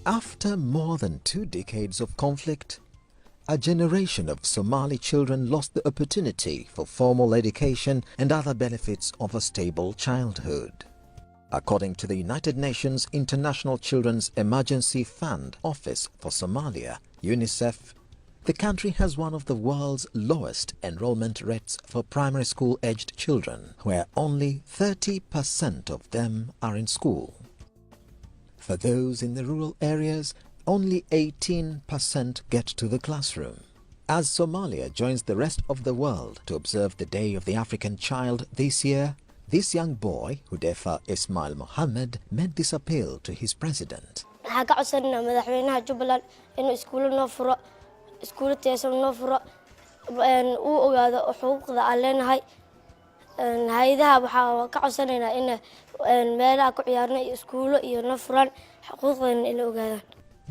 After more than 2 decades of conflict, a generation of Somali children lost the opportunity for formal education and other benefits of a stable childhood. According to the United Nations International Children's Emergency Fund Office for Somalia, UNICEF, the country has one of the world's lowest enrollment rates for primary school-aged children, where only 30% of them are in school. For those in the rural areas, only 18% get to the classroom. As Somalia joins the rest of the world to observe the Day of the African Child this year, this young boy, Hudayfa Ismail Mohammed, made this appeal to his president.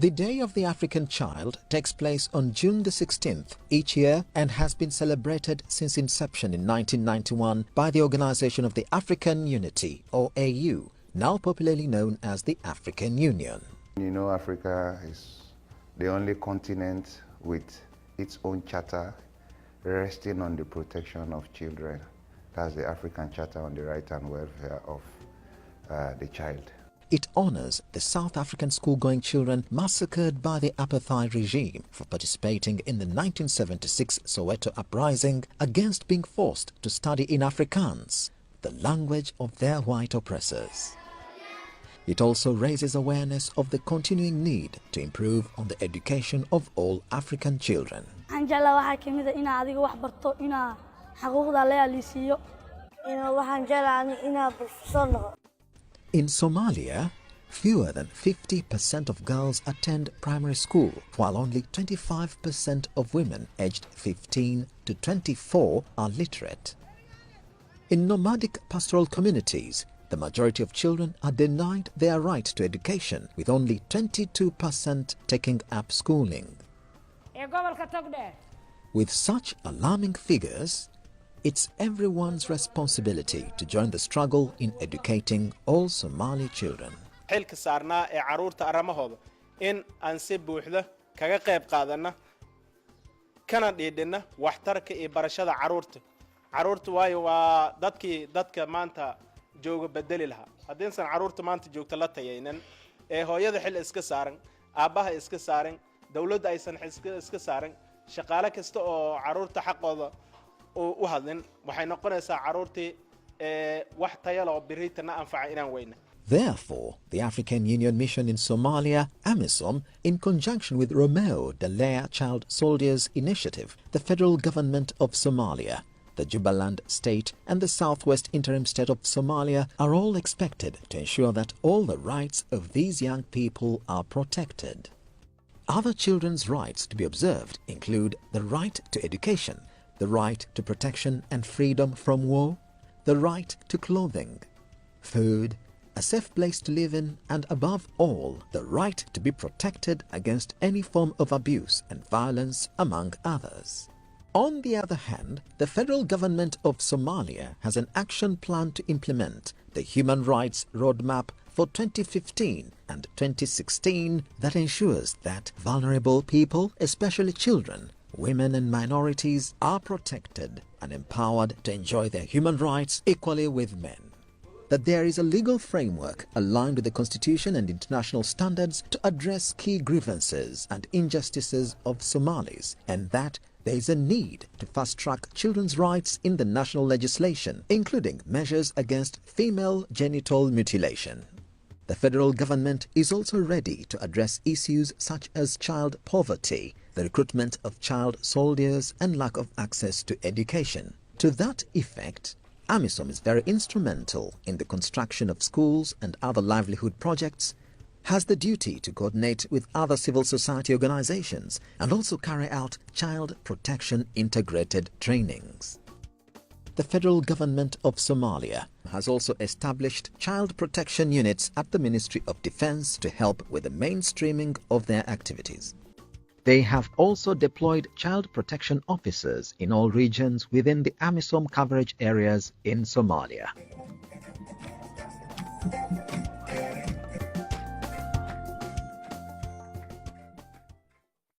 The Day of the African Child takes place on June the 16th each year and has been celebrated since inception in 1991 by the Organization of the African Unity, or AU, now popularly known as the African Union. You know, Africa is the only continent with its own charter resting on the protection of children. That's the African Charter on the Right and Welfare of the Child. It honors the South African school-going children massacred by the apartheid regime for participating in the 1976 Soweto uprising against being forced to study in Afrikaans, the language of their white oppressors. It also raises awareness of the continuing need to improve on the education of all African children. In Somalia, fewer than 50% of girls attend primary school, while only 25% of women aged 15 to 24 are literate. In nomadic pastoral communities, the majority of children are denied their right to education, with only 22% taking up schooling. With such alarming figures, it's everyone's responsibility to join the struggle in educating all Somali children. xilka saarnaa ee caruurta aramahooda in aan si buuxda kaga qayb qaadana kana dhiidhina waxtarka iyo barashada caruurta waayo waa dadka maanta jooga bedeli lahaa hadeensan caruurta maanta joogta la tayaynan ee hooyada xil iska saaran aabaha iska saaran dawladda aysan iska saaran shaqaale kasta oo caruurta xaqooda u hadlin waxay noqonaysaa caruurtii wax tayo leh oo biriitana anfaca inaan weyna. Therefore, the African Union Mission in Somalia, AMISOM, in conjunction with Romeo Dallaire Child Soldiers Initiative, the federal government of Somalia, the Jubaland state and the Southwest Interim State of Somalia are all expected to ensure that all the rights of these young people are protected. Other children's rights to be observed include the right to education, the right to protection and freedom from war, the right to clothing, food, a safe place to live in, and above all, the right to be protected against any form of abuse and violence, among others. On the other hand, the federal government of Somalia has an action plan to implement the Human Rights Roadmap for 2015 and 2016 that ensures that vulnerable people, especially children, women and minorities, are protected and empowered to enjoy their human rights equally with men. That there is a legal framework aligned with the Constitution and international standards to address key grievances and injustices of Somalis, and that there is a need to fast-track children's rights in the national legislation, including measures against female genital mutilation. The federal government is also ready to address issues such as child poverty, the recruitment of child soldiers, and lack of access to education. To that effect, AMISOM is very instrumental in the construction of schools and other livelihood projects, has the duty to coordinate with other civil society organizations, and also carry out child protection integrated trainings. The federal government of Somalia has also established child protection units at the Ministry of Defense to help with the mainstreaming of their activities. They have also deployed child protection officers in all regions within the AMISOM coverage areas in Somalia.